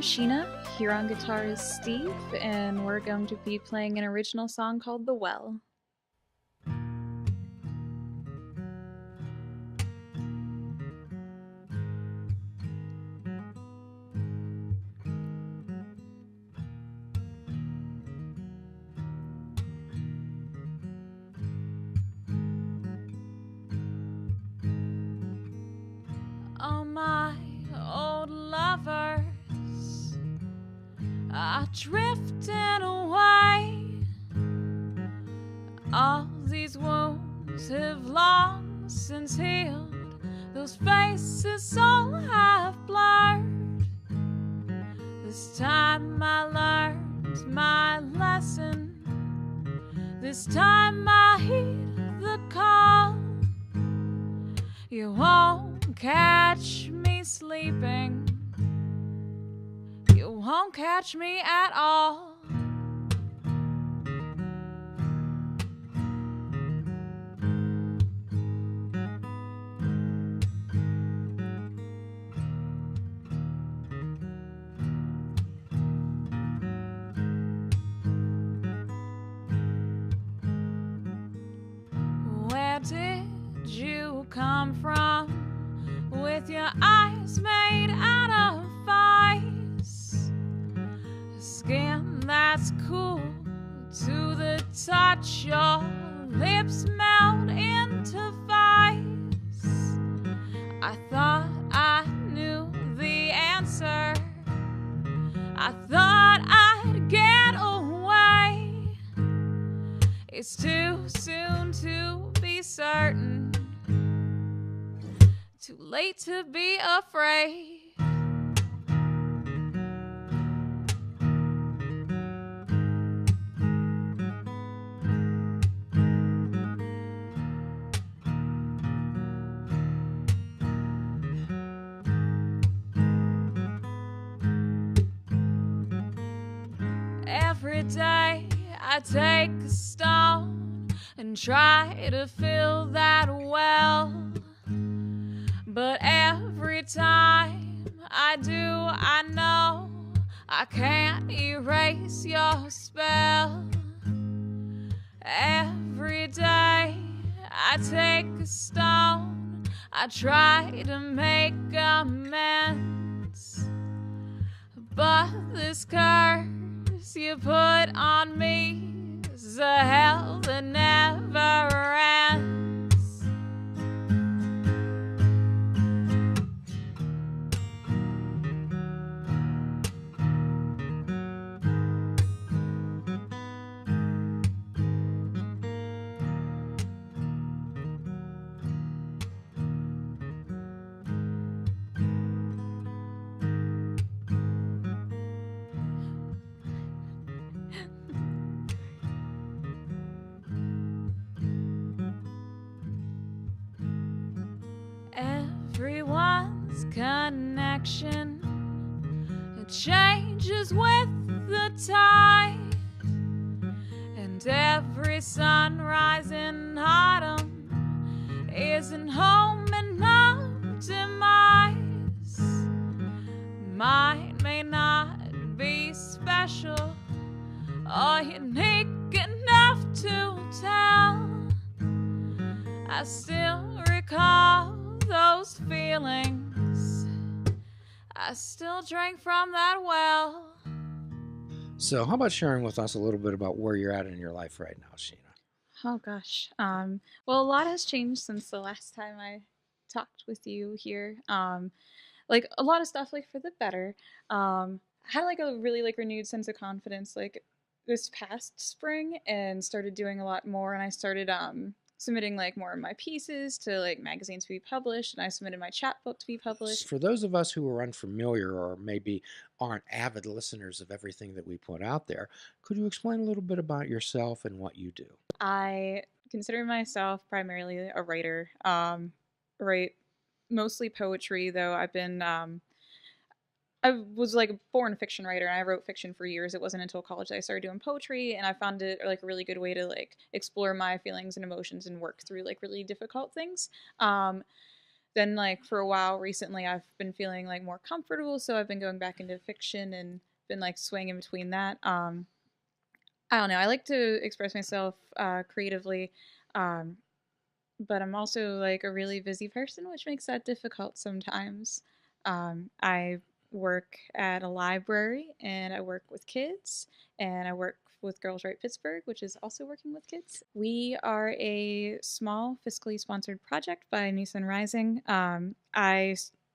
Sheena. Here on guitar is Steve, and we're going to be playing an original song called The Well. Oh, my old lovers are drifting away. All these wounds have long since healed. Those faces all have blurred. This time I learned my lesson. This time I heed the call. You won't catch me sleeping. You won't catch me at all. Where did you come from with your eyes made out of ice? Skin that's cool to the touch, your lips melt into vice. I thought I knew the answer. I thought I'd get away. It's too soon to be certain, too late to be afraid. Every day I take a stone and try to fill that well. But every time I do, I know I can't erase your spell. Every day I take a stone, I try to make amends. But this curse you put on me is a hell that never ends. Everyone's connection, it changes with the tide. And every sunrise in autumn isn't home enough demise. Mine may not be special or unique enough to tell. I still recall those feelings. I still drank from that well. So how about sharing with us a little bit about where you're at in your life right now, Sheena? Oh gosh. Well, a lot has changed since the last time I talked with you here. Like a lot of stuff like for the better. I had like a really like renewed sense of confidence like this past spring and started doing a lot more, and I started submitting like more of my pieces to like magazines to be published, and I submitted my chapbook to be published. For those of us who are unfamiliar or maybe aren't avid listeners of everything that we put out there, could you explain a little bit about yourself and what you do? I consider myself primarily a writer. Write mostly poetry, though I was like a born fiction writer, and I wrote fiction for years. It wasn't until college that I started doing poetry, and I found it like a really good way to like explore my feelings and emotions and work through like really difficult things. then like for a while recently, I've been feeling like more comfortable, so I've been going back into fiction and been like swaying in between that. I don't know. I like to express myself creatively, um, but I'm also like a really busy person, which makes that difficult sometimes. I work at a library and I work with kids, and I work with Girls Write Pittsburgh, which is also working with kids. We are a small, fiscally sponsored project by New Sun Rising.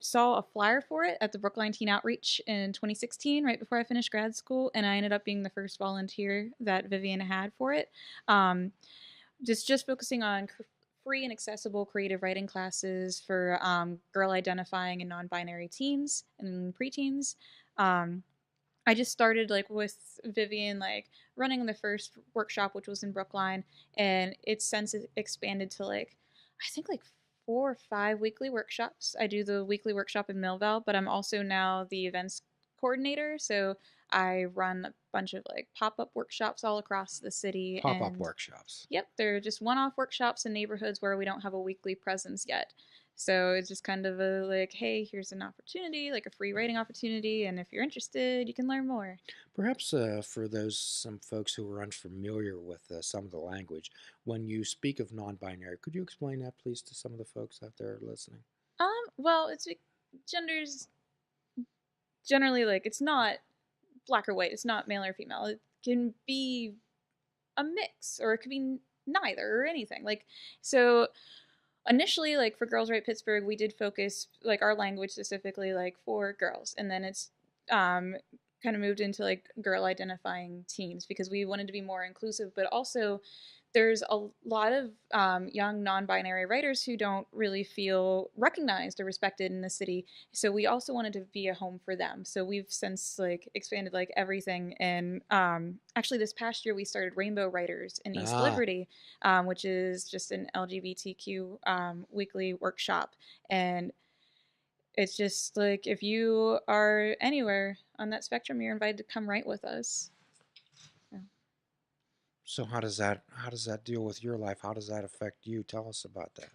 Saw a flyer for it at the Brookline Teen Outreach in 2016, right before I finished grad school, and I ended up being the first volunteer that Vivian had for it. Um, just focusing on free and accessible creative writing classes for girl identifying and non-binary teens and preteens. Um, I just started like with Vivian, like running the first workshop, which was in Brookline, and it's since expanded to like I think like 4 or 5 weekly workshops. I do the weekly workshop in Millville, but I'm also now the events coordinator, so I run a bunch of like pop-up workshops all across the city. Pop-up And workshops. yep, they're just one-off workshops in neighborhoods where we don't have a weekly presence yet. So it's just kind of a like, hey, here's an opportunity, like a free writing opportunity, and if you're interested, you can learn more. Perhaps for some folks who are unfamiliar with some of the language, when you speak of non-binary, could you explain that, please, to some of the folks out there listening? Well, it's genders generally like it's not black or white. It's not male or female. It can be a mix, or it could be neither or anything. Like so, initially like for Girls Write Pittsburgh, we did focus like our language specifically like for girls, and then it's um kind of moved into like girl identifying teens because we wanted to be more inclusive, but also there's a lot of young non-binary writers who don't really feel recognized or respected in the city, so we also wanted to be a home for them. So we've since like expanded like everything, and actually this past year we started Rainbow Writers in East Ah, Liberty, which is just an LGBTQ weekly workshop. And it's just like if you are anywhere on that spectrum, you're invited to come write with us. Yeah. so how does that deal with your life? How does that affect you? Tell us about that.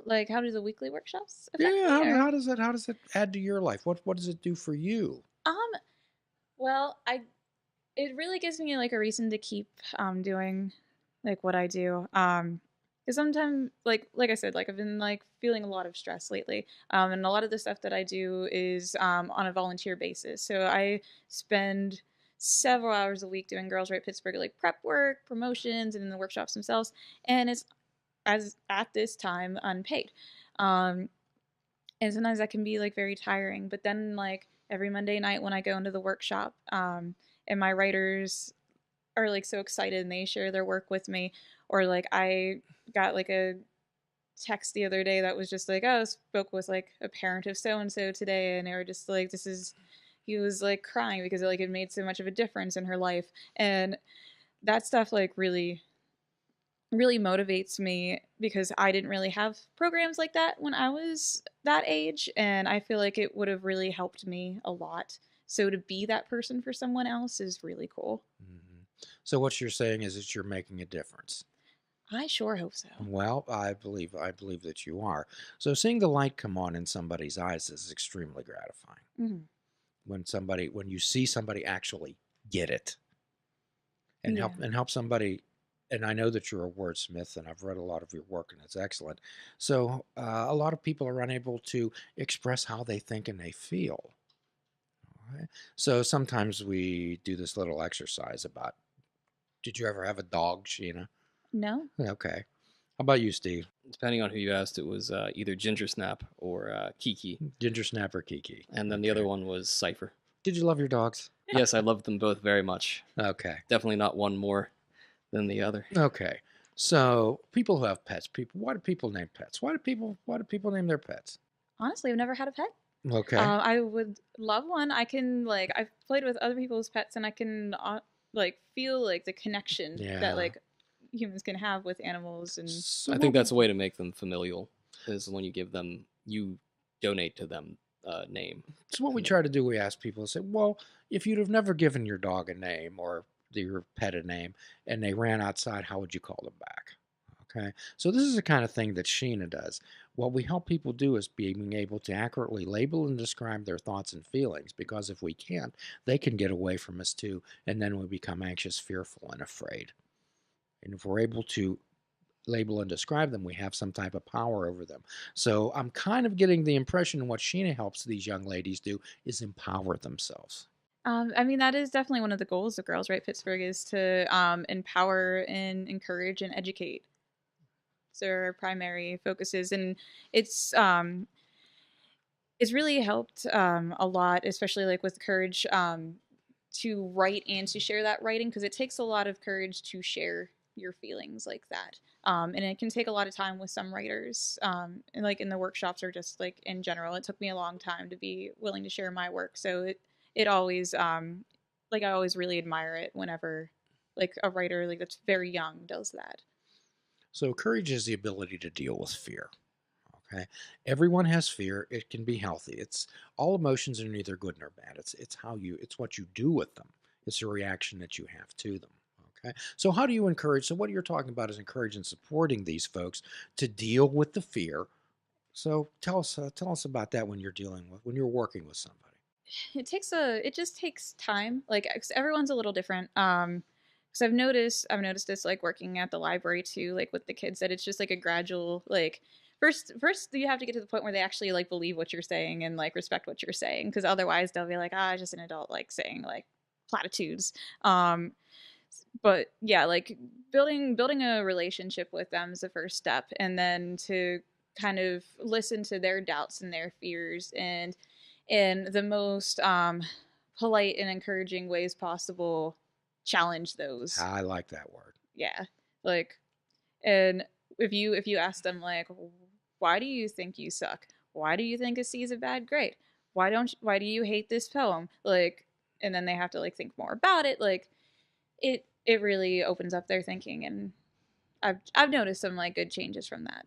Like how do the weekly workshops affect Yeah, me, how, or how does that add to your life? What does it do for you? um well, I it really gives me like a reason to keep doing like what I do. Because sometimes like I said, like I've been like feeling a lot of stress lately. And a lot of the stuff that I do is on a volunteer basis. So I spend several hours a week doing Girls Write Pittsburgh like prep work, promotions, and in the workshops themselves. And it's as at this time unpaid. Um, and sometimes that can be like very tiring. But then like every Monday night when I go into the workshop, and my writers are like so excited and they share their work with me, or like I got like a text the other day that was just like, oh, I spoke with like a parent of so and so today, and they were just like, this is he was like crying because like it made so much of a difference in her life. And that stuff like really motivates me because I didn't really have programs like that when I was that age, and I feel like it would have really helped me a lot. So to be that person for someone else is really cool. Hmm. So what you're saying is that you're making a difference. I sure hope so. Well, I believe that you are. So seeing the light come on in somebody's eyes is extremely gratifying. Hmm. When you see somebody actually get it and Yeah. help somebody. And I know that you're a wordsmith, and I've read a lot of your work, and it's excellent. So a lot of people are unable to express how they think and they feel. All right? So sometimes we do this little exercise about. Did you ever have a dog, Sheena? No? Okay. How about you, Steve? Depending on who you asked, it was either Ginger Snap or Kiki, Ginger Snapper Kiki. and then the Okay. other one was Cipher. Did you love your dogs? Yes, I loved them both very much. Okay. Definitely not one more than the other. Okay. So people who have pets, why do people name pets? Why do people name their pets? Honestly, I've never had a pet. Okay. I would love one. I can like I've played with other people's pets, and I can like feel like the connection that Yeah. like humans can have with animals. And So I think that's a way to make them familial, is when you donate to them name. so what we try to do, we ask people to say, well, if you'd have never given your dog a name or your pet a name and they ran outside, how would you call them back? Okay, so this is the kind of thing that Sheena does. What we help people do is being able to accurately label and describe their thoughts and feelings, because if we can't, they can get away from us too, and then we become anxious, fearful, and afraid. And if we're able to label and describe them, we have some type of power over them. So I'm kind of getting the impression what Sheena helps these young ladies do is empower themselves. I mean, that is definitely one of the goals of Girls Write Pittsburgh is to empower and encourage and educate. So our primary focuses, and it's um, it's really helped a lot, especially like with courage to write and to share that writing, because it takes a lot of courage to share your feelings like that. And it can take a lot of time with some writers, and like in the workshops or just like in general. It took me a long time to be willing to share my work, so it always like I always really admire it whenever like a writer like that's very young does that. So courage is the ability to deal with fear. Okay, everyone has fear. It can be healthy. It's all emotions are neither good nor bad. It's what you do with them. It's a reaction that you have to them. Okay, so how do you encourage? So what you're talking about is encouraging and supporting these folks to deal with the fear. So tell us about that when you're working with somebody. It just takes time. Like everyone's a little different. Because I've noticed this like working at the library too, like with the kids, that it's just like a gradual like first you have to get to the point where they actually like believe what you're saying and like respect what you're saying, because otherwise they'll be like, ah, just an adult like saying like platitudes. Um, but yeah, like building a relationship with them is the first step, and then to kind of listen to their doubts and their fears, and in the most polite and encouraging ways possible, challenge those. I like that word. Yeah, like, and if you ask them like, why do you think you suck? Why do you think a C is a bad grade? Why do you hate this poem? Like, and then they have to like think more about it. Like, it really opens up their thinking, and I've noticed some like good changes from that.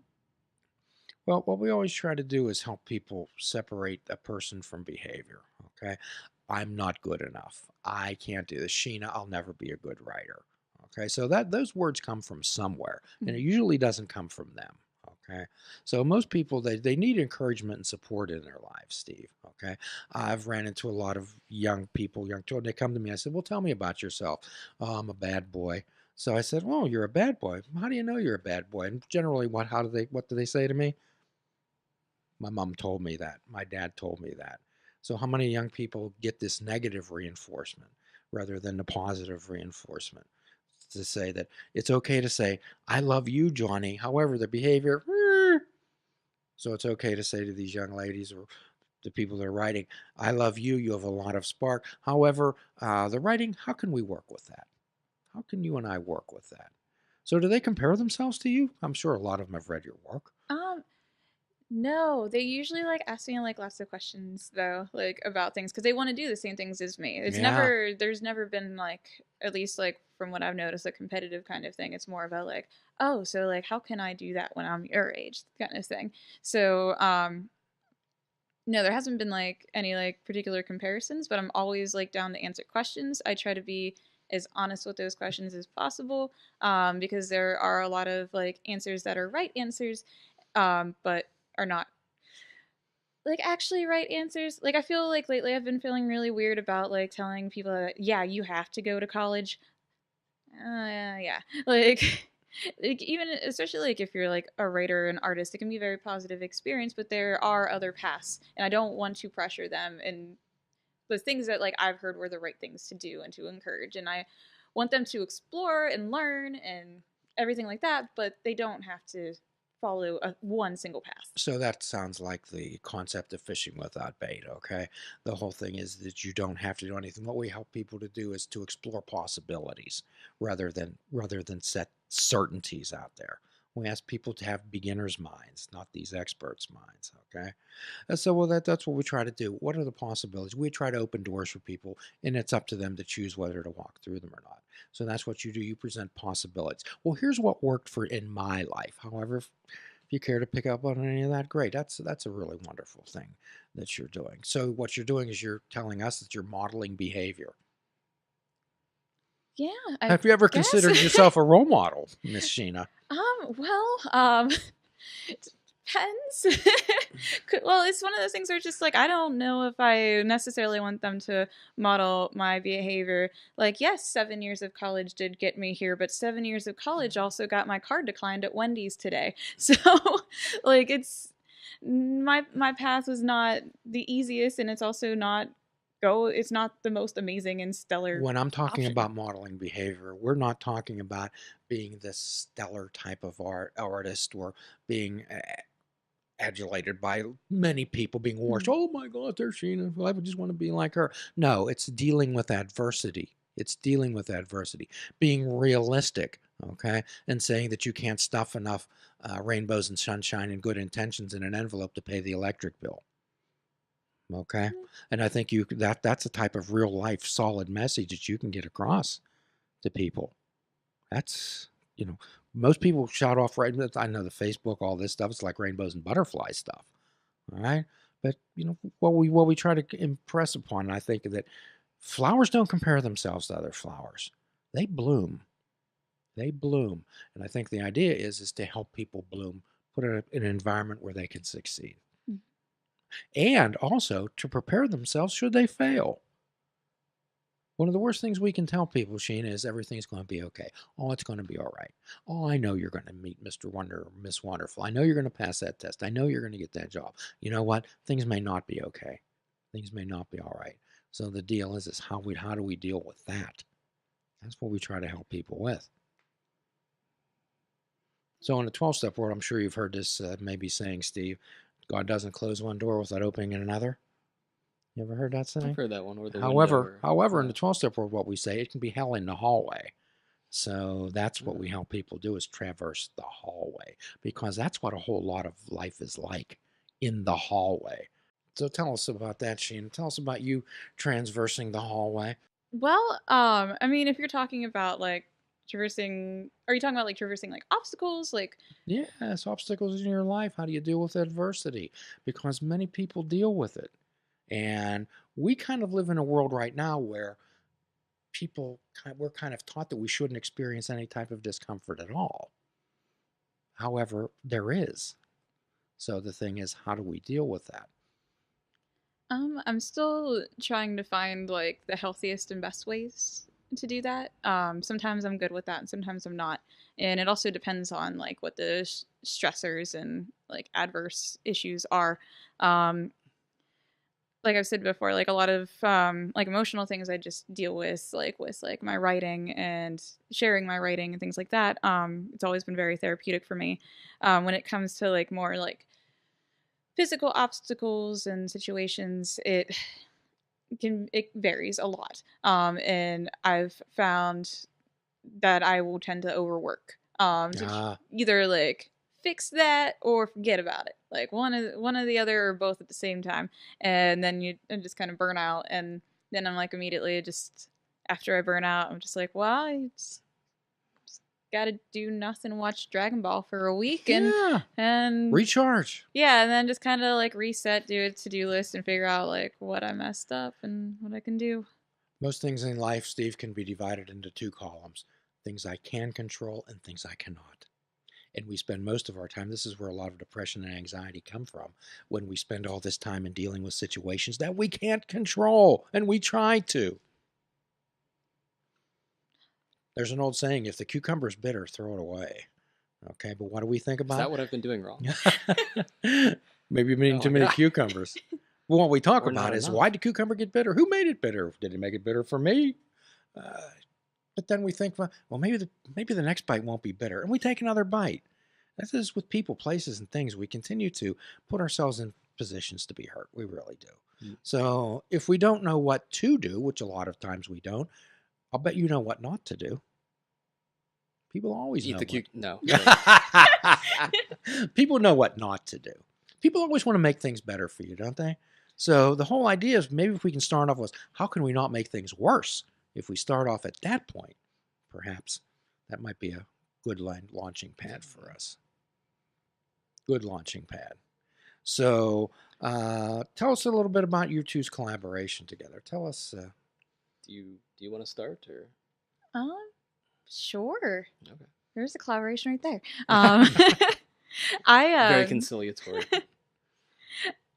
Well, what we always try to do is help people separate a person from behavior. Okay. I'm not good enough. I can't do this. Sheena, I'll never be a good writer. Okay. So that those words come from somewhere, and it Mhm. usually doesn't come from them. Okay. So most people they need encouragement and support in their lives, Steve. Okay. I've ran into a lot of young people, young children. They come to me. I said, well, tell me about yourself. Oh, I'm a bad boy. So I said, well, you're a bad boy. How do you know you're a bad boy? And generally, what do they say to me? My mom told me that. My dad told me that. So, how many young people get this negative reinforcement rather than the positive reinforcement? To say that it's okay to say, I love you, Johnny. However, the behavior, so it's okay to say to these young ladies or the people that are writing, I love you. You have a lot of spark. However, the writing, how can we work with that? How can you and I work with that? So, do they compare themselves to you? I'm sure a lot of them have read your work. Um, No, they usually like ask me like lots of questions though, like about things, because they want to do the same things as me. Yeah. There's never been like, at least like from what I've noticed, a competitive kind of thing. It's more about like, oh, so like how can I do that when I'm your age, kind of thing. So no, there hasn't been like any like particular comparisons, but I'm always like down to answer questions. I try to be as honest with those questions as possible, because there are a lot of like answers that are right answers, but are not like actually right answers. Like I feel like lately I've been feeling really weird about like telling people that yeah, you have to go to college. Yeah, like like even especially like if you're like a writer, an artist, it can be a very positive experience, but there are other paths, and I don't want to pressure them and the things that like I've heard were the right things to do and to encourage, and I want them to explore and learn and everything like that, but they don't have to follow one single path. So that sounds like the concept of fishing without bait, okay? The whole thing is that you don't have to do anything. What we help people to do is to explore possibilities rather than set certainties out there. We ask people to have beginners' minds, not these experts' minds, okay? And so well that's what we try to do. What are the possibilities? We try to open doors for people, and it's up to them to choose whether to walk through them or not. So that's what you do. You present possibilities. Well, here's what worked for in my life. However, if you care to pick up on any of that, great. That's a really wonderful thing that you're doing. So what you're doing is you're telling us that you're modeling behavior. Yeah, I Have you ever guess. considered yourself a role model, Miss Sheena? It depends. Well, it's one of those things where just like I don't know if I necessarily want them to model my behavior. Like, yes, 7 years of college did get me here, but 7 years of college also got my card declined at Wendy's today. So, like, it's my path was not the easiest, and it's also not it's not the most amazing and stellar When I'm talking option. about modeling behavior, we're not talking about being this stellar type of artist or being adulated by many people, being worshipped. Oh my God, there's Sheena. I would just want to be like her. No, it's dealing with adversity. It's dealing with adversity, being realistic, okay, and saying that you can't stuff enough rainbows and sunshine and good intentions in an envelope to pay the electric bill. Okay, and I think that's a type of real life solid message that you can get across to people. That's, most people shout off right. I know the Facebook, all this stuff. It's like rainbows and butterflies stuff. All right, but what we try to impress upon, and I think that flowers don't compare themselves to other flowers. They bloom. They bloom, and I think the idea is to help people bloom, put it in an environment where they can succeed, and also to prepare themselves should they fail. One of the worst things we can tell people, Sheena, is everything's going to be okay. Oh, it's going to be all right. Oh, I know you're going to meet Mr. Wonder or Miss Wonderful. I know you're going to pass that test. I know you're going to get that job. You know what? Things may not be okay. Things may not be all right. So the deal is how do we deal with that? That's what we try to help people with. So in the 12-step world, I'm sure you've heard this maybe saying, Steve, God doesn't close one door without opening another. You ever heard that saying? I've heard that one. Or the However, window, in the 12-step world, what we say, it can be hell in the hallway. So that's what we help people do, is traverse the hallway, because that's what a whole lot of life is like, in the hallway. So tell us about that, Sheena. Tell us about you traversing the hallway. Well, I mean, if you're talking about like traversing, are you talking about like traversing like obstacles? Like, Yes, obstacles in your life. How do you deal with adversity? Because many people deal with it. And we kind of live in a world right now where we're kind of taught that we shouldn't experience any type of discomfort at all. However, there is. So the thing is, how do we deal with that? I'm still trying to find like the healthiest and best ways to do that. Sometimes I'm good with that, and sometimes I'm not. And it also depends on like what the stressors and like adverse issues are. Um, like I've said before, like a lot of like emotional things I just deal with like my writing and sharing my writing and things like that. It's always been very therapeutic for me. When it comes to like more like physical obstacles and situations, it varies a lot. And I've found that I will tend to overwork. To either like fix that or forget about it. Like one of the other or both at the same time, and then you just kind of burn out. And then I'm like immediately just after I burn out, I'm just like, well, I just got to do nothing, watch Dragon Ball for a week, and recharge. Yeah, and then just kind of like reset, do a to-do list, and figure out like what I messed up and what I can do. Most things in life, Steve, can be divided into two columns: things I can control and things I cannot. And we spend most of our time, this is where a lot of depression and anxiety come from, when we spend all this time in dealing with situations that we can't control, and we try to. There's an old saying, if the cucumber's bitter, throw it away. Okay, but what do we think about? Is that what I've been doing wrong? Maybe you've been eating too many cucumbers. Well, what we talk Or about not is, enough. why did cucumber get bitter? Who made it bitter? Did he make it bitter for me? But then we think, well, maybe the next bite won't be bitter, and we take another bite. This is with people, places, and things. We continue to put ourselves in positions to be hurt. We really do. Mm. So if we don't know what to do, which a lot of times we don't, I'll bet you know what not to do. People always Eat know the No. People know what not to do. People always want to make things better for you, don't they? So the whole idea is, maybe if we can start off with, how can we not make things worse? If we start off at that point, perhaps that might be a good launching pad for us. Good launching pad. So tell us a little bit about you two's collaboration together. Tell us. Do you want to start, or? Sure. Okay. There's a collaboration right there. I Very conciliatory.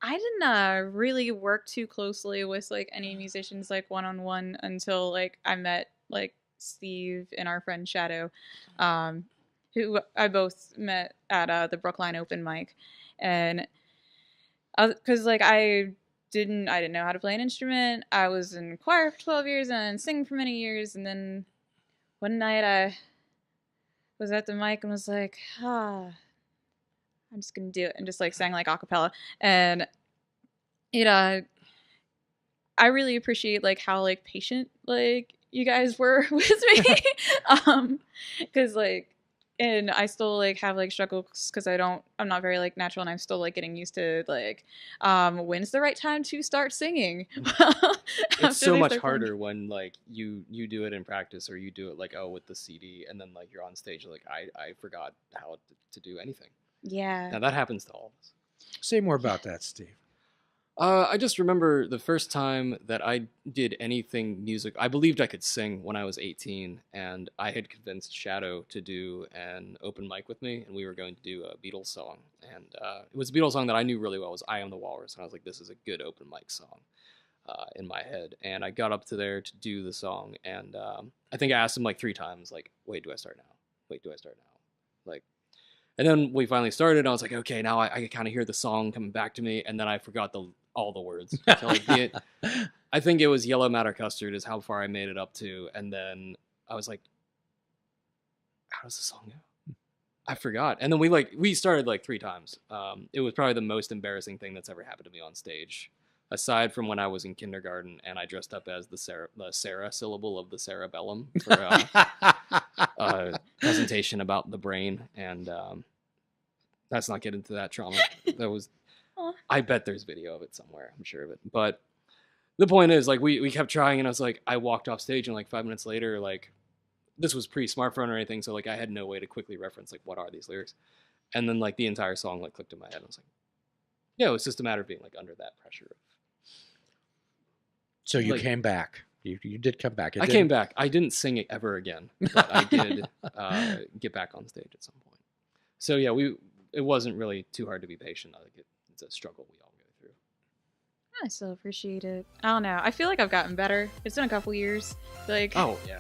I didn't really work too closely with like any musicians like one-on-one until like I met like Steve and our friend Shadow, who I both met at the Brookline open mic, and because like I didn't know how to play an instrument. I was in choir for 12 years and sing for many years, and then one night I was at the mic and was like, I'm just gonna do it, and just like sang like a cappella, and it I really appreciate like how like patient like you guys were with me, because like, and I still like have like struggles because I'm not very like natural, and I'm still like getting used to like when's the right time to start singing. It's so much harder when like you do it in practice, or you do it like with the CD, and then like you're on stage like I forgot how to do anything. Yeah. Now that happens to all of us. Say more about that, Steve. I just remember the first time that I did anything music. I believed I could sing when I was 18, and I had convinced Shadow to do an open mic with me, and we were going to do a Beatles song. And it was a Beatles song that I knew really well. It was I Am the Walrus, and I was like, this is a good open mic song in my head. And I got up to there to do the song, and I think I asked him like 3 times, like, wait, do I start now? Wait, do I start now? Like, and then we finally started, and I was like, okay, now I can kind of hear the song coming back to me, and then I forgot all the words. So like I think it was Yellow Matter Custard is how far I made it up to, and then I was like, how does the song go? I forgot. And then we started like 3 times. It was probably the most embarrassing thing that's ever happened to me on stage, aside from when I was in kindergarten and I dressed up as the Sarah syllable of the cerebellum for a presentation about the brain, and let's not get into that trauma. That was, I bet there's video of it somewhere. I'm sure of it. But the point is, like, we kept trying, and I was like, I walked off stage, and like 5 minutes later, like, this was pre-smartphone or anything, so like I had no way to quickly reference like what are these lyrics, and then like the entire song like clicked in my head. I was like, yeah, it was just a matter of being like under that pressure. So you came back. You did come back. I came back. I didn't sing it ever again, but I did get back on stage at some point. So yeah, it wasn't really too hard to be patient. I think it's a struggle we all go through. I still appreciate it. I don't know. I feel like I've gotten better. It's been a couple years. Like, oh yeah.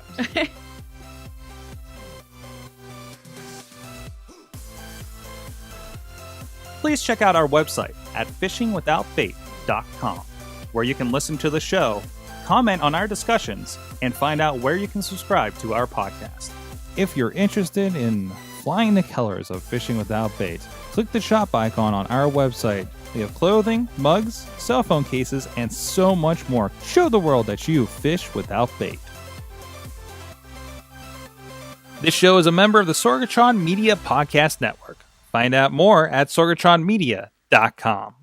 Please check out our website at fishingwithoutbait.com, where you can listen to the show, comment on our discussions, and find out where you can subscribe to our podcast. If you're interested in flying the colors of Fishing Without Bait, click the shop icon on our website. We have clothing, mugs, cell phone cases, and so much more. Show the world that you fish without bait. This show is a member of the Sorgatron Media Podcast Network. Find out more at sorgatronmedia.com.